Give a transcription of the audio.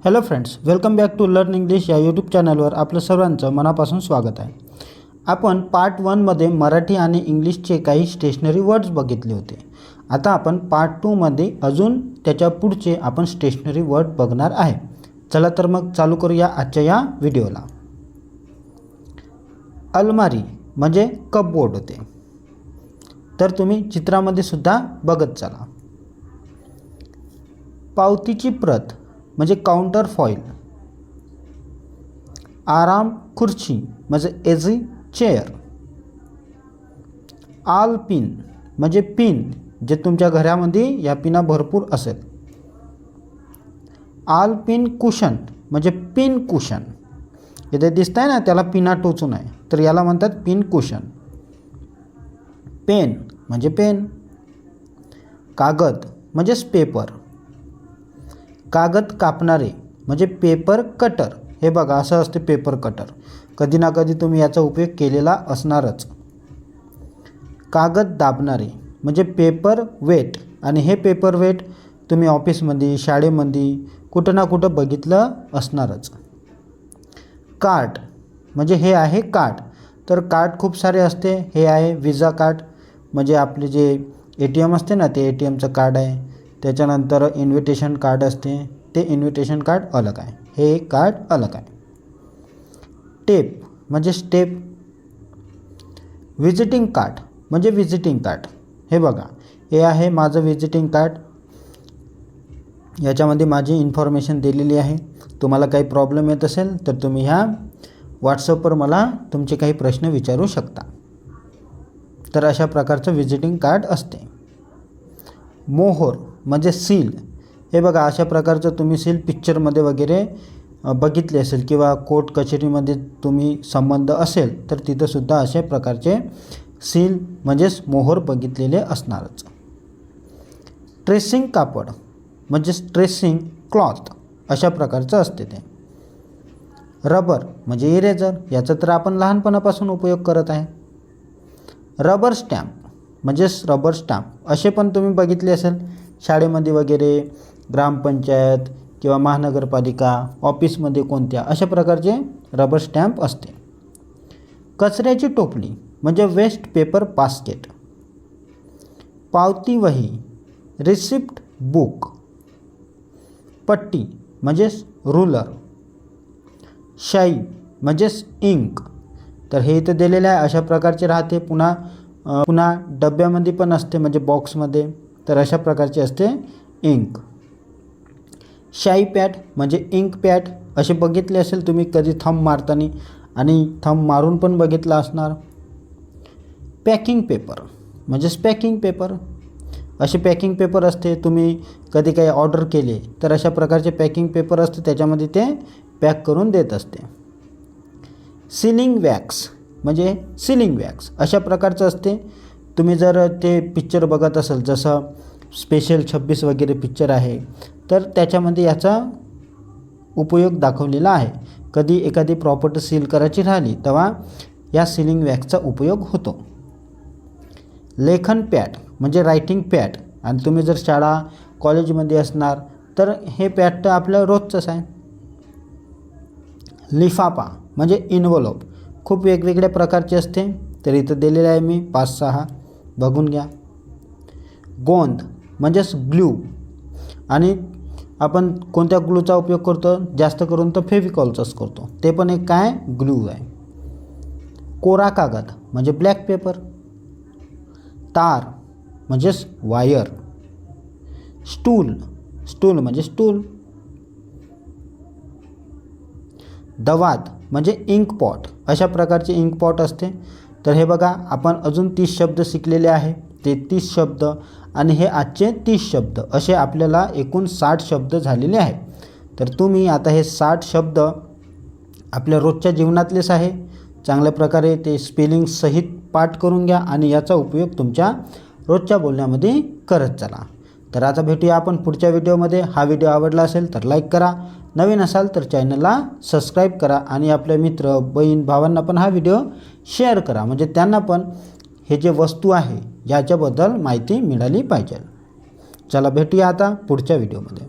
Hello friends, welcome back to learn English या YouTube चॅनलवर आपलं सर्वांचं मनापासून स्वागत आहे. आपण पार्ट 1 मध्ये मराठी आणि इंग्लिशचे काही स्टेशनरी वर्ड्स बघितले होते. आता आपण पार्ट 2 मध्ये अजून त्याच्या पुढचे आपण स्टेशनरी वर्ड बघणार आहे. चला तर मग चालू करूया आजच्या या व्हिडिओला. अलमारी म्हणजे कपबोर्ड होते, तर तुम्ही चित्रामध्ये सुद्धा बघत चला. पावतीची प्रत म्हणजे काउंटर फॉईल. आराम खुर्ची म्हणजे एजी चेअर. आल पिन म्हणजे पिन, जे तुमच्या घरामध्ये या पिना भरपूर असेल. आल पिन कुशन म्हणजे पिन कुशन. इथे दिसत आहे ना, त्याला पिना टोचून आहे, तर याला म्हणतात पिन कुशन. पेन म्हणजे पेन. कागद म्हणजेच पेपर. कागद कापणारे म्हणजे पेपर कटर. हे बघा, असं असते पेपर कटर. कधी ना कधी तुम्ही याचा उपयोग केलेला असणारच. कागद दाबणारे म्हणजे पेपर वेट. आणि हे पेपर वेट तुम्ही ऑफिसमध्ये, शाळेमध्ये कुठं ना कुठं बघितलं असणारच. कार्ड म्हणजे हे आहे कार्ड. तर कार्ड खूप सारे असते. हे आहे विजा कार्ड, म्हणजे आपले जे ATM असते ना, ते ATMचं कार्ड आहे. त्याच्यानंतर इन्व्हिटेशन कार्ड असते, ते इन्व्हिटेशन कार्ड अलग आहे, हे कार्ड अलग आहे. टेप म्हणजे स्टेप. व्हिजिटिंग कार्ड म्हणजे व्हिजिटिंग कार्ड. हे बघा, हे आहे माझं व्हिजिटिंग कार्ड. याच्यामध्ये माझी इन्फॉर्मेशन दिलेली आहे. तुम्हाला काही प्रॉब्लेम येत असेल तर तुम्ही ह्या व्हॉट्सअपवर मला तुमचे काही प्रश्न विचारू शकता. तर अशा प्रकारचं व्हिजिटिंग कार्ड असते. मोहोर म्हणजे सील. हे बघा, अशा प्रकारचं तुम्ही सील पिक्चरमध्ये वगैरे बघितले असेल, किंवा कोर्ट कचेरीमध्ये तुम्ही संबंध असेल तर तिथंसुद्धा अशा प्रकारचे सील म्हणजेच मोहोर बघितलेले असणारच. ट्रेसिंग कापड म्हणजेच ट्रेसिंग क्लॉथ अशा प्रकारचं असते ते. रबर म्हणजे इरेजर. याचा तर आपण लहानपणापासून उपयोग करत आहे. रबर स्टॅम्प म्हणजेच रबर स्टॅम्प असे पण तुम्ही बघितले असेल शाळेमध्ये वगैरे, ग्रामपंचायत किंवा महानगरपालिका ऑफिसमध्ये कोणत्या, अशा प्रकारचे रबर स्टॅम्प असते. कचऱ्याची टोपली म्हणजे वेस्ट पेपर बास्केट. पावती वही रिसिप्ट बुक. पट्टी म्हणजेच रुलर. शाई म्हणजेच इंक. तर हे इथं दिलेलं आहे, अशा प्रकारचे राहते. पुन्हा डब्यामध्ये पण असते, म्हणजे बॉक्समध्ये. तर अशा प्रकारचे असते इंक. शाई पॅड म्हणजे इंक पॅड. असे बघितले असेल तुम्ही कधी थंब मारताना, आणि थंब मारून पण बघितला असणार. पॅकिंग पेपर म्हणजेच पॅकिंग पेपर. असे पॅकिंग पेपर असते. तुम्ही कधी काही ऑर्डर केले तर अशा प्रकारचे पॅकिंग पेपर असते, त्याच्यामध्ये ते पॅक करून देत असते. सीलिंग वॅक्स म्हणजे सीलिंग वॅक्स अशा प्रकारचं असते. तुम्ही जर ते पिक्चर बघत असाल, जसं स्पेशल 26 वगैरे पिक्चर आहे, तर त्याच्यामध्ये याचा उपयोग दाखवलेला आहे. कधी एखादी प्रॉपर्टी सील करायची राहिली तेव्हा या सीलिंग वॅक्सचा उपयोग होतो. लेखन पॅड म्हणजे रायटिंग पॅड. आणि तुम्ही जर शाळा कॉलेजमध्ये असणार तर हे पॅड तर आपलं रोजचंच आहे. लिफाफा म्हणजे इन्व्हॉल्व. खूप वेगवेगळ्या प्रकारचे असते, तर इथं दिलेलं आहे मी 5-6 बघून घ्या. गोंद म्हणजेच ग्लू. आणि आपण कोणत्या ग्लूचा उपयोग करतो, जास्त करून तर फेविकॉलचाच करतो, ते पण एक काय ग्लू आहे. कोरा कागद म्हणजे ब्लॅक पेपर. तार म्हणजेच वायर. स्टूल म्हणजे स्टूल. दवात म्हणजे इंक पॉट. अशा प्रकारचे इंक पॉट असते. तर हे बघा, आपण अजून 30 शब्द शिकलेले आहे. ते 30 शब्द आणि हे आजचे 30 शब्द असे आपल्याला एकूण 60 शब्द झालेले आहे. तर तुम्ही आता हे 60 शब्द आपल्या रोजच्या जीवनातलेच आहे. चांगल्या प्रकारे ते स्पेलिंग सहित पाठ करून घ्या आणि याचा उपयोग तुमच्या रोजच्या बोलण्यामध्ये करत चला. तर आता भेटूया आपण पुढच्या व्हिडिओमध्ये. हा व्हिडिओ आवडला असेल तर लाईक करा. नवीन असाल तर चॅनलला सबस्क्राईब करा. आणि आपल्या मित्र, बहीण, भावांना पण हा व्हिडिओ शेअर करा, म्हणजे त्यांना पण हे जे वस्तू आहे याच्याबद्दल माहिती मिळाली पाहिजे. चला भेटूया आता पुढच्या व्हिडिओमध्ये.